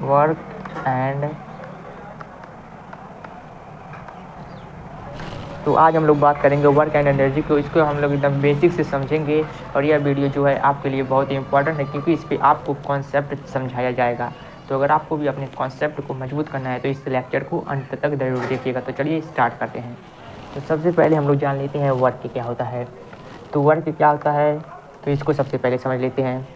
Work and तो आज हम लोग बात करेंगे वर्क एंड एनर्जी को। इसको हम लोग एकदम बेसिक से समझेंगे और यह वीडियो जो है आपके लिए बहुत ही इंपॉर्टेंट है, क्योंकि इस पर आपको कॉन्सेप्ट समझाया जाएगा। तो अगर आपको भी अपने कॉन्सेप्ट को मजबूत करना है तो इस लेक्चर को अंत तक जरूर देखिएगा। तो चलिए स्टार्ट करते हैं। तो सबसे पहले हम लोग जान लेते हैं वर्क क्या होता है। तो वर्क क्या होता है तो इसको सबसे पहले समझ लेते हैं।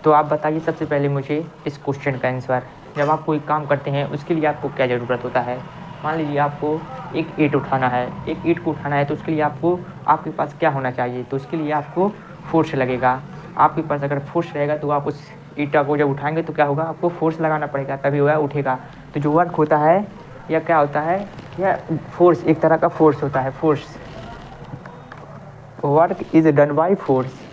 तो आप बताइए सबसे पहले मुझे इस क्वेश्चन का आंसर। जब आप कोई काम करते हैं उसके लिए आपको क्या ज़रूरत होता है। मान लीजिए आपको एक ईंट उठाना है, एक ईंट को उठाना है तो उसके लिए आपके पास क्या होना चाहिए। तो उसके लिए आपको फोर्स लगेगा। आपके पास अगर फोर्स रहेगा तो आप उस ईंटा को जब उठाएंगे तो क्या होगा, आपको फोर्स लगाना पड़ेगा, तभी वह उठेगा। तो जो वर्क होता है यह क्या होता है, यह फोर्स, एक तरह का फोर्स होता है। Force, work is done by force.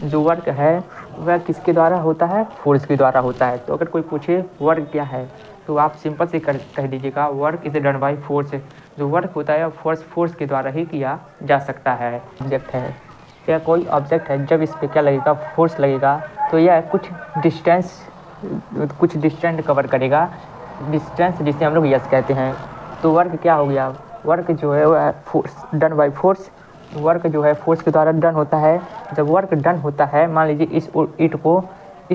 जो वर्क है वह किसके द्वारा होता है, फोर्स के द्वारा होता है। तो अगर कोई पूछे वर्क क्या है तो आप सिंपल से कह दीजिएगा work is done by force. जो वर्क होता है फोर्स के द्वारा ही किया जा सकता है। ऑब्जेक्ट है, या कोई ऑब्जेक्ट है, जब इस पर क्या लगेगा, फोर्स लगेगा तो यह कुछ डिस्टेंस कवर करेगा, डिस्टेंस जिसे हम लोग यस कहते हैं। तो वर्क क्या हो गया, वर्क जो है वह force done by force. Work जो है फोर्स के द्वारा डन होता है। जब वर्क डन होता है, मान लीजिए इस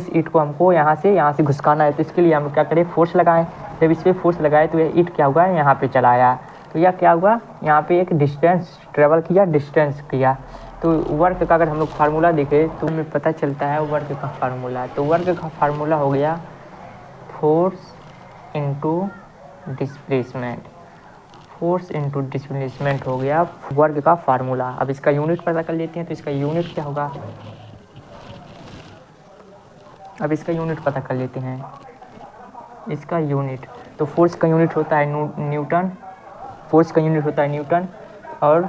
ईंट को हमको यहाँ से घुसकाना है, तो इसके लिए हम क्या करें, फोर्स लगाएं। जब इस पर फोर्स लगाए तो यह ईंट क्या हुआ, यहाँ पे चला आया। तो यह क्या हुआ, यहाँ पे एक डिस्टेंस ट्रेवल किया, डिस्टेंस किया। तो वर्क का अगर हम लोग फार्मूला देखें तो हमें पता चलता है वर्क का फार्मूला। तो वर्क का फार्मूला हो गया force into displacement. Force into displacement हो गया वर्क का फार्मूला। अब इसका यूनिट पता कर लेते हैं। तो इसका यूनिट क्या होगा, अब इसका यूनिट पता कर लेते हैं। इसका यूनिट, तो फोर्स का यूनिट होता है न्यूटन, फोर्स का यूनिट होता है न्यूटन, और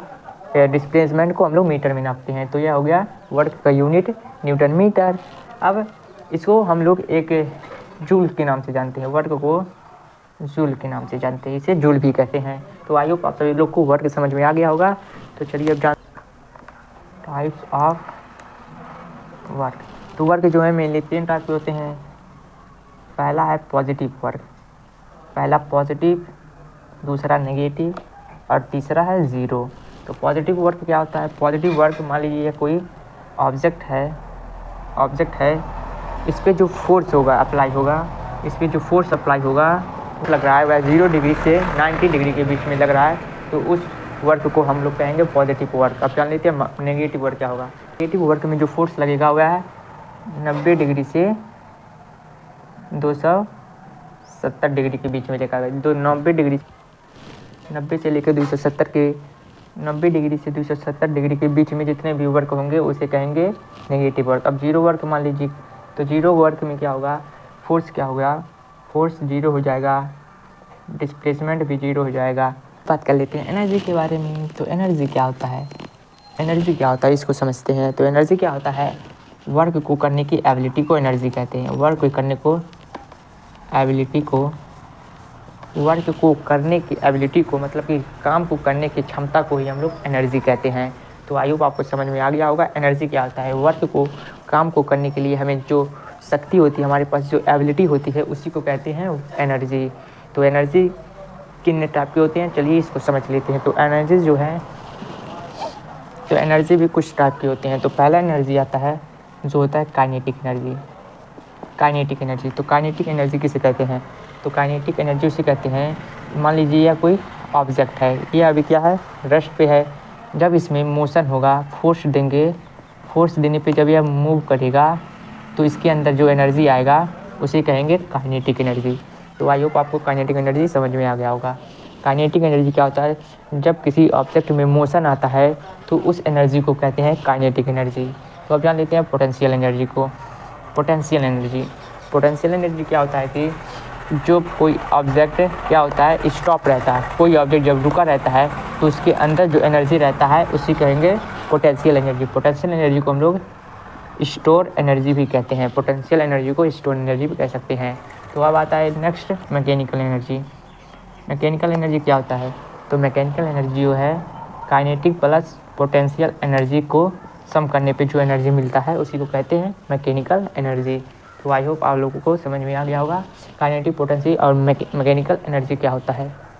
डिस्प्लेसमेंट को हम लोग मीटर में नापते हैं। तो यह हो गया वर्क का यूनिट न्यूटन मीटर। अब इसको हम लोग एक जूल के नाम से जानते हैं, वर्क को जूल के नाम से जानते हैं, इसे जूल भी कहते हैं। तो आई होप आप सभी लोग को वर्क समझ में आ गया होगा। तो चलिए अब जान टाइप्स ऑफ वर्क। तो वर्क जो है मेनली 3 टाइप के होते हैं। पहला है पॉजिटिव वर्क, पहला पॉजिटिव, दूसरा नेगेटिव और तीसरा है ज़ीरो। तो पॉजिटिव वर्क क्या होता है, पॉजिटिव वर्क मान लीजिए कोई ऑब्जेक्ट है, इस पर जो फोर्स होगा अप्लाई होगा, इस पर जो फोर्स अप्लाई होगा लग रहा है वह 0 डिग्री से 90 डिग्री के बीच में लग रहा है, तो उस वर्क को हम लोग कहेंगे पॉजिटिव वर्क। अब जान लेते हैं नेगेटिव वर्क क्या होगा। नेगेटिव वर्क में जो फोर्स लगेगा वह है 90 डिग्री से 270 डिग्री के बीच में लेकर, 90 से लेकर 270 के 90 डिग्री से 270 डिग्री के बीच में जितने भी वर्क होंगे उसे कहेंगे नेगेटिव वर्क। अब जीरो वर्क मान लीजिए, तो जीरो वर्क में क्या होगा, फोर्स क्या होगा, फोर्स 0 हो जाएगा, डिस्प्लेसमेंट भी 0 हो जाएगा। बात कर लेते हैं एनर्जी के बारे में। तो एनर्जी क्या होता है, एनर्जी क्या होता है इसको समझते हैं। तो एनर्जी क्या होता है, वर्क को करने की एबिलिटी को एनर्जी कहते हैं। वर्क को करने की एबिलिटी को मतलब कि काम को करने की क्षमता को ही हम लोग एनर्जी कहते हैं। तो आई होप आपको समझ में आ गया होगा एनर्जी क्या होता है। वर्क को, काम को करने के लिए हमें जो शक्ति होती है, हमारे पास जो एबिलिटी होती है, उसी को कहते हैं एनर्जी। तो एनर्जी कितने टाइप के होते हैं, चलिए इसको समझ लेते हैं। तो एनर्जी जो है, तो एनर्जी भी कुछ टाइप के होते हैं। तो पहला एनर्जी आता है जो होता है काइनेटिक एनर्जी। काइनेटिक एनर्जी, तो काइनेटिक एनर्जी किसे कहते हैं, तो काइनेटिक एनर्जी उसे कहते हैं, मान लीजिए यह कोई ऑब्जेक्ट है, ये अभी क्या है, रेस्ट पे है। जब इसमें मोशन होगा, फोर्स देंगे, फोर्स देने पे जब यह मूव करेगा तो इसके अंदर जो एनर्जी आएगा उसे कहेंगे काइनेटिक एनर्जी। तो आई होप आपको काइनेटिक एनर्जी समझ में आ गया होगा। काइनेटिक एनर्जी क्या होता है, जब किसी ऑब्जेक्ट में मोशन आता है तो उस एनर्जी को कहते हैं काइनेटिक एनर्जी। तो अब जान लेते हैं पोटेंशियल एनर्जी को। पोटेंशियल एनर्जी क्या होता है कि जो कोई ऑब्जेक्ट क्या होता है, स्टॉप रहता है, कोई ऑब्जेक्ट जब रुका रहता है तो उसके अंदर जो एनर्जी रहता है उसी कहेंगे पोटेंशियल एनर्जी। पोटेंशियल एनर्जी को हम लोग स्टोर एनर्जी भी कहते हैं, पोटेंशियल एनर्जी को स्टोर एनर्जी भी कह सकते हैं। तो अब आता है next mechanical energy. Mechanical energy क्या होता है, तो मैकेनिकल एनर्जी जो है काइनेटिक प्लस पोटेंशियल एनर्जी को सम करने पे जो एनर्जी मिलता है उसी को कहते हैं मैकेनिकल एनर्जी। तो आई होप आप लोगों को समझ में आ गया होगा काइनेटिक पोटेंसी और मैकेनिकल एनर्जी क्या होता है।